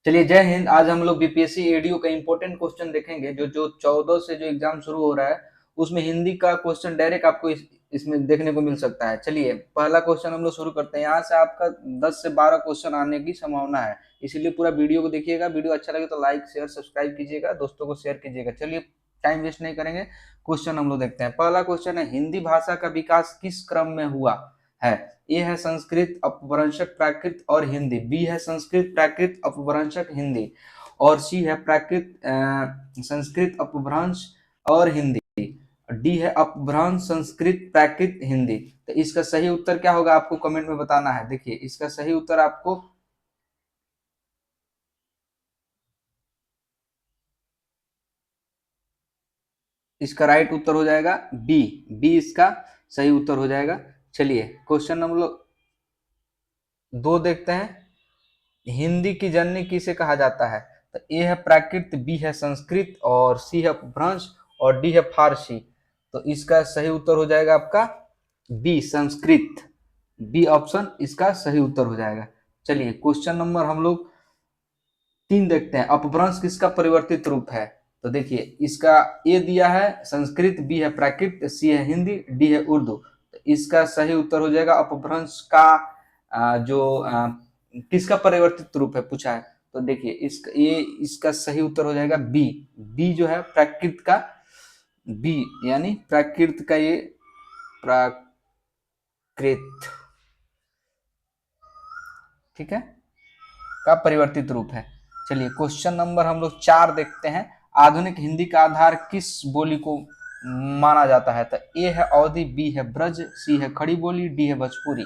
चलिए, जय हिंद। आज हम लोग बीपीएससी एडीओ का इंपॉर्टेंट क्वेश्चन देखेंगे। जो जो 14 से जो एग्जाम शुरू हो रहा है उसमें हिंदी का क्वेश्चन डायरेक्ट आपको इसमें देखने को मिल सकता है। चलिए, पहला क्वेश्चन हम लोग शुरू करते हैं। यहाँ से आपका 10 से 12 क्वेश्चन आने की संभावना है, इसीलिए पूरा वीडियो को देखिएगा। वीडियो अच्छा लगे तो लाइक शेयर सब्सक्राइब कीजिएगा, दोस्तों को शेयर कीजिएगा। चलिए, टाइम वेस्ट नहीं करेंगे, क्वेश्चन हम लोग देखते हैं। पहला क्वेश्चन है, हिंदी भाषा का विकास किस क्रम में हुआ है? ए है संस्कृत, अपभ्रंशक, प्राकृत और हिंदी। बी है संस्कृत, प्राकृत, अपभ्रंशक, हिंदी। और सी है प्राकृत, संस्कृत, अपभ्रंश और हिंदी। डी है अपभ्रंश, संस्कृत, प्राकृत, हिंदी। तो इसका सही उत्तर क्या होगा आपको कमेंट में बताना है। देखिए, इसका सही उत्तर आपको इसका राइट उत्तर हो जाएगा बी। बी इसका सही उत्तर हो जाएगा। चलिए, क्वेश्चन नंबर 2 देखते हैं। हिंदी की जननी किसे कहा जाता है? तो ए है प्राकृत, बी है संस्कृत और सी है अपभ्रंश और डी है फारसी। तो इसका सही उत्तर हो जाएगा आपका बी, संस्कृत। बी ऑप्शन इसका सही उत्तर हो जाएगा। चलिए, क्वेश्चन नंबर हम लोग 3 देखते हैं। अपभ्रंश किसका परिवर्तित रूप है? तो देखिए, इसका ए दिया है संस्कृत, बी है प्राकृत, सी है हिंदी, डी है उर्दू। तो इसका सही उत्तर हो जाएगा अपभ्रंश का किसका परिवर्तित रूप है पूछा है। तो देखिए, इसका सही उत्तर हो जाएगा बी। बी जो है प्राकृत का, बी यानी प्राकृत का, ये प्राकृत, ठीक है, का परिवर्तित रूप है। चलिए, क्वेश्चन नंबर हम लोग 4 देखते हैं। आधुनिक हिंदी का आधार किस बोली को माना जाता है? तो ए है अवधी, बी है ब्रज, सी है खड़ी बोली, डी है भोजपुरी।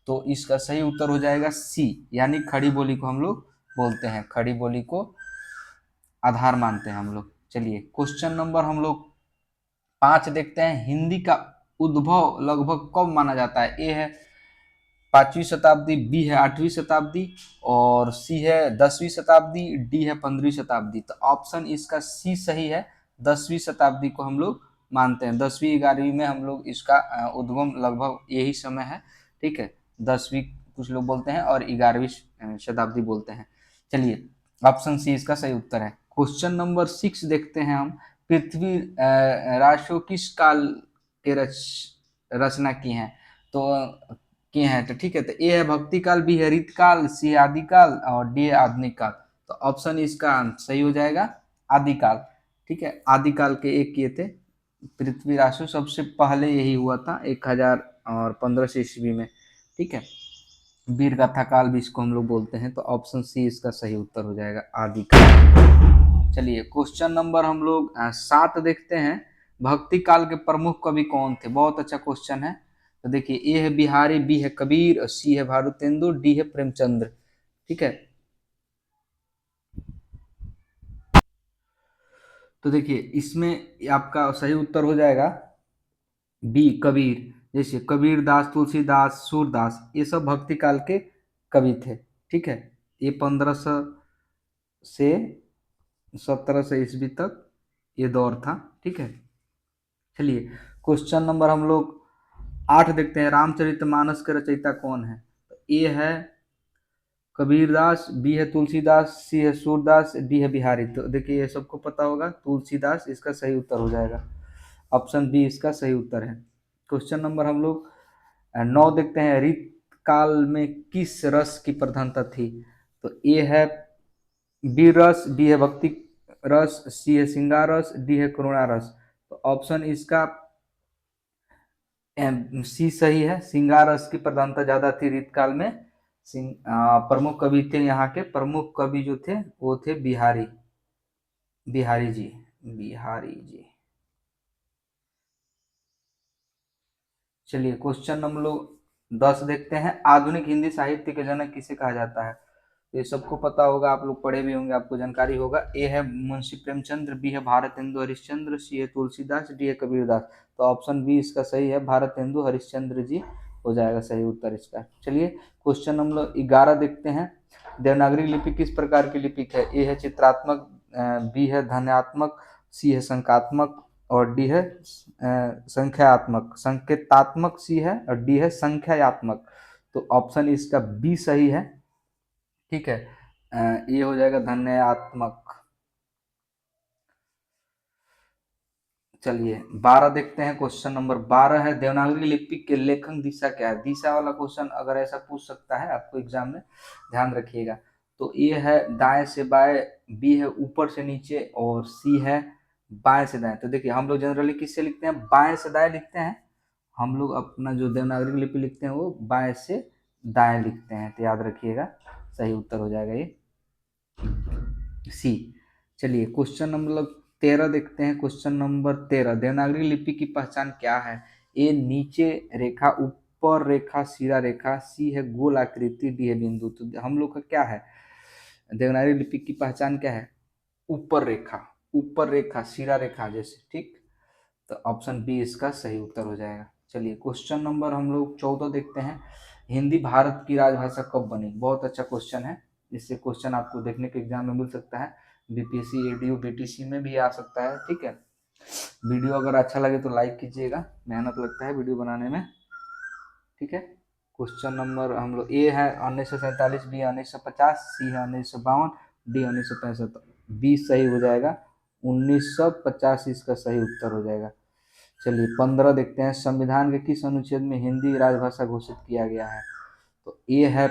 तो इसका सही उत्तर हो जाएगा सी, यानी खड़ी बोली को हम लोग बोलते हैं। खड़ी बोली को आधार मानते हैं हम लोग। चलिए, क्वेश्चन नंबर हम लोग 5 देखते हैं। हिंदी का उद्भव लगभग कब माना जाता है? ए है 5वीं शताब्दी, बी है 8वीं शताब्दी और सी है 10वीं शताब्दी, डी है 15वीं शताब्दी। तो ऑप्शन इसका सी सही है। 10वीं शताब्दी को हम लोग मानते हैं। 10वीं 11वीं में हम लोग इसका उद्गम लगभग यही समय है, ठीक है। 10वीं कुछ लोग बोलते हैं और 11वीं शताब्दी बोलते हैं। चलिए, ऑप्शन सी इसका सही उत्तर है। क्वेश्चन नंबर 6 देखते हैं हम। पृथ्वी राशि किस काल के रचना की हैं? तो किए हैं, तो ठीक है। तो ए है भक्ति काल, बी है रीत काल, सी है आदिकाल और डी है आधुनिक काल। तो ऑप्शन इसका सही हो जाएगा आदिकाल, ठीक है। आदिकाल के एक किए थे पृथ्वी राशि, सबसे पहले यही हुआ था 1015 ईस्वी में, ठीक है। वीर गाथा काल भी इसको हम लोग बोलते हैं। तो ऑप्शन सी इसका सही उत्तर हो जाएगा आदिकाल। चलिए, क्वेश्चन नंबर हम लोग 7 देखते हैं। भक्ति काल के प्रमुख कवि कौन थे? बहुत अच्छा क्वेश्चन है। तो देखिए, ए है बिहारी, बी है कबीर, सी है भारतेंदु, डी है प्रेमचंद्र, ठीक है। तो देखिए, इसमें आपका सही उत्तर हो जाएगा बी, कबीर। जैसे कबीर दास, तुलसीदास, सूरदास, ये सब भक्ति काल के कवि थे, ठीक है। ये 1500 से 1700 ईस्वी तक ये दौर था, ठीक है। चलिए, क्वेश्चन नंबर हम लोग 8 देखते हैं। रामचरितमानस के रचयिता कौन है? तो ए है कबीरदास, बी है तुलसीदास, सी है सूरदास, डी है बिहारी। तो देखिए, ये सबको पता होगा, तुलसीदास इसका सही उत्तर हो जाएगा। ऑप्शन बी इसका सही उत्तर है। क्वेश्चन नंबर हम लोग 9 देखते हैं। ऋत काल में किस रस की प्रधानता थी? तो ए है वीर रस, बी है भक्ति रस, सी है श्रृंगार रस, डी है करुणा रस। तो ऑप्शन इसका सी सही है। श्रृंगार रस की प्रधानता ज्यादा थी ऋत काल में। प्रमुख कवि थे, यहाँ के प्रमुख कवि जो थे वो थे बिहारी, बिहारी जी, बिहारी जी। चलिए, क्वेश्चन नंबर लोग 10 देखते हैं। आधुनिक हिंदी साहित्य के जनक किसे कहा जाता है? तो ये सबको पता होगा, आप लोग पढ़े भी होंगे, आपको जानकारी होगा। ए है मुंशी प्रेमचंद्र, बी है भारतेंदु हरिश्चंद्र, सी है तुलसीदास, डी है कबीरदास। तो ऑप्शन बी इसका सही है, भारतेंदु हरिश्चंद्र जी हो जाएगा सही उत्तर इसका। चलिए, क्वेश्चन नंबर 11 देखते हैं। देवनागरी लिपि किस प्रकार की लिपि है? ए है चित्रात्मक, बी है ध्वन्यात्मक, सी है संख्यात्मक और डी है संख्यात्मक, संकेतात्मक सी है और डी है संख्यात्मक। तो ऑप्शन इसका बी सही है, ठीक है। ये हो जाएगा धन्यात्मक। चलिए 12 देखते हैं। क्वेश्चन नंबर 12 है, देवनागरी लिपि के लेखन दिशा क्या है? दिशा वाला क्वेश्चन अगर ऐसा पूछ सकता है आपको एग्जाम में, ध्यान रखिएगा। तो ए है दाएं से बाएं, बी है ऊपर से नीचे, और सी है बाएं से दाएं। तो देखिए हम लोग जनरली किससे लिखते हैं? बाएं से दाएं लिखते हैं। हम लोग अपना जो देवनागरी लिपि लिखते हैं वो बाएं से दाएं लिखते हैं, तो याद रखिएगा सही उत्तर हो जाएगा ये सी। चलिए क्वेश्चन नंबर 13 देखते हैं। क्वेश्चन नंबर 13, देवनागरी लिपि की पहचान क्या है? ए नीचे रेखा, ऊपर रेखा, सीधा रेखा, सी है गोल आकृति, डी है बिंदु। तो हम लोग का क्या है? देवनागरी लिपि की पहचान क्या है? ऊपर रेखा, ऊपर रेखा, सीधा रेखा जैसे, ठीक। तो ऑप्शन बी इसका सही उत्तर हो जाएगा। चलिए क्वेश्चन नंबर हम लोग 14 देखते हैं, हिंदी भारत की राजभाषा कब बनी? बहुत अच्छा क्वेश्चन है, इससे क्वेश्चन आपको देखने के एग्जाम में मिल सकता है, बीपीएससी, एडीओ, बीटीसी में भी आ सकता है, ठीक है। वीडियो अगर अच्छा लगे तो लाइक कीजिएगा, मेहनत लगता है वीडियो बनाने में, ठीक है। क्वेश्चन नंबर हम लोग ए है 1947, बी 1950, सी है 1952, डी 1965। बी सही हो जाएगा, 1950 इसका सही उत्तर हो जाएगा। चलिए 15 देखते हैं, संविधान के किस अनुच्छेद में हिंदी राजभाषा घोषित किया गया है? तो ए है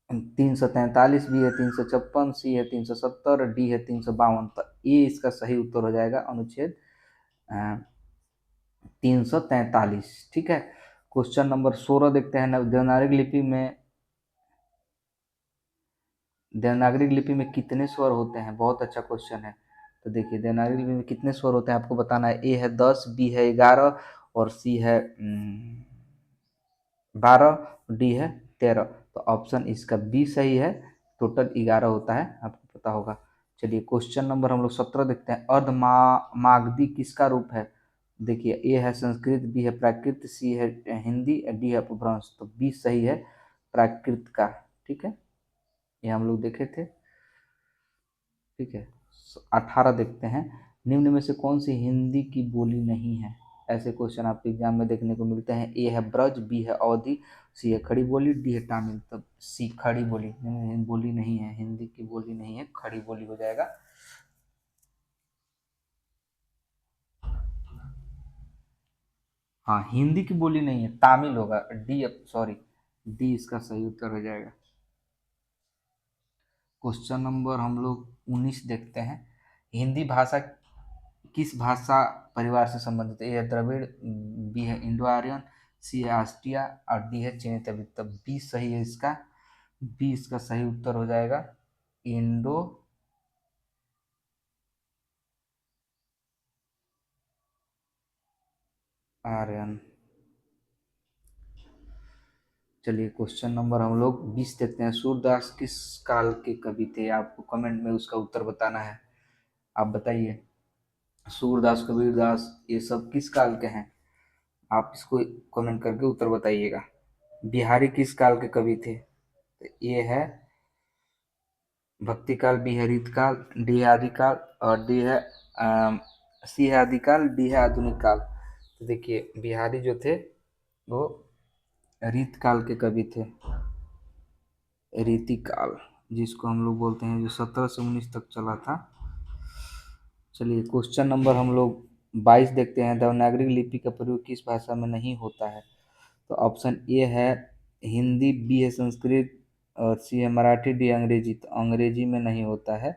343, बी है 356, सी है 370, डी है 352। तो ए इसका सही उत्तर हो जाएगा अनुच्छेद 343, ठीक है। क्वेश्चन नंबर 16 देखते हैं, देवनागरी लिपि में कितने स्वर होते हैं? बहुत अच्छा क्वेश्चन है। तो देखिए देवनागरी लिपि में कितने स्वर होते हैं आपको बताना है। ए है 10, बी है 11, और सी है 12, डी है 13। तो ऑप्शन इसका बी सही है, टोटल 11 होता है, आपको पता होगा। चलिए क्वेश्चन नंबर हम लोग 17 देखते हैं, मागधी किसका रूप है? देखिए ए है संस्कृत, बी है प्राकृत, सी है हिंदी, डी है अपभ्रंश। तो बी सही है, प्राकृत का, ठीक है, ये हम लोग देखे थे, ठीक है। 18 देखते हैं, निम्न में से कौन सी हिंदी की बोली नहीं है? ऐसे क्वेश्चन आपके एग्जाम में देखने को मिलते हैं। ए है ब्रज, बी है अवधी, सी है खड़ी बोली, डी है तमिल। तब सी खड़ी बोली, बोली नहीं है, हिंदी की बोली नहीं है, खड़ी बोली हो जाएगा। हाँ हिंदी की बोली नहीं है, तमिल होगा, डी, सॉरी, डी इसका सही उत्तर हो जाएगा। क्वेश्चन नंबर हम लोग 19 देखते हैं, हिंदी भाषा किस भाषा परिवार से संबंधित है? ए है द्रविड़, बी है इंडो आर्यन, सी है आस्ट्रिया, और डी है चीनी तमिल। तब बी सही है इसका, बी इसका सही उत्तर हो जाएगा, इंडो आर्यन। चलिए क्वेश्चन नंबर हम लोग 20 देखते हैं, सूरदास किस काल के कवि थे? आपको कमेंट में उसका उत्तर बताना है, आप बताइए। सूरदास, कबीरदास, ये सब किस काल के हैं? आप इसको कमेंट करके उत्तर बताइएगा। बिहारी किस काल के कवि थे? तो ये है भक्ति काल, बी है रीत काल, डी है आदिकाल, और डी है सी है आदिकाल, डी है आधुनिक काल। तो देखिए बिहारी जो थे वो रीत काल के कवि थे, रीति काल जिसको हम लोग बोलते हैं, जो 17 से 19 तक चला था। चलिए क्वेश्चन नंबर हम लोग 22 देखते हैं, देवनागरी लिपि का प्रयोग किस भाषा में नहीं होता है? तो ऑप्शन ए है हिंदी, बी है संस्कृत, और सी है मराठी, डी अंग्रेजी। तो अंग्रेजी में नहीं होता है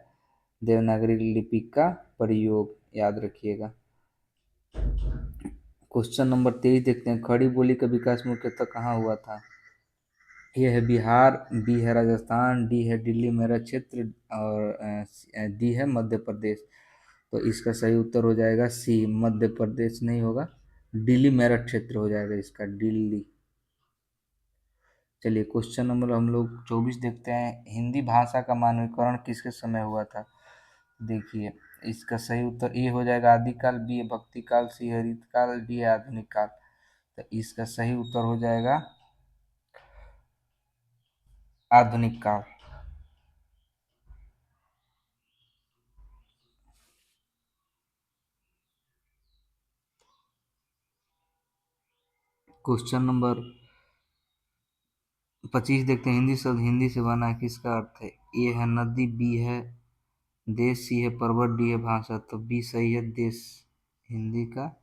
देवनागरी लिपि का प्रयोग, याद रखिएगा। क्वेश्चन नंबर 23 देखते हैं, खड़ी बोली का विकास मुख्यतः कहाँ हुआ था? ए है बिहार, बी है राजस्थान, डी है दिल्ली मेरठ क्षेत्र, और डी है मध्य प्रदेश। तो इसका सही उत्तर हो जाएगा सी, मध्य प्रदेश नहीं होगा, दिल्ली मेरठ क्षेत्र हो जाएगा इसका, दिल्ली। चलिए क्वेश्चन नंबर हम लोग 24 देखते हैं, हिंदी भाषा का मानवीकरण किसके समय हुआ था? देखिए इसका सही उत्तर ए हो जाएगा आदिकाल, बी है भक्ति काल, सी है रीत काल, डी है आधुनिक काल। तो इसका सही उत्तर हो जाएगा आधुनिक काल। क्वेश्चन नंबर 25 देखते हैं। हिंदी शब्द हिंदी से बना है, किसका अर्थ है? ए है नदी, बी है देश, सी है पर्वत, डी है भाषा। तो बी सही है, देश हिंदी का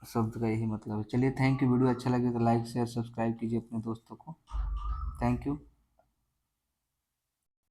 शब्द का यही मतलब है। चलिए थैंक यू। वीडियो अच्छा लगे तो लाइक शेयर सब्सक्राइब कीजिए अपने दोस्तों को। Thank you.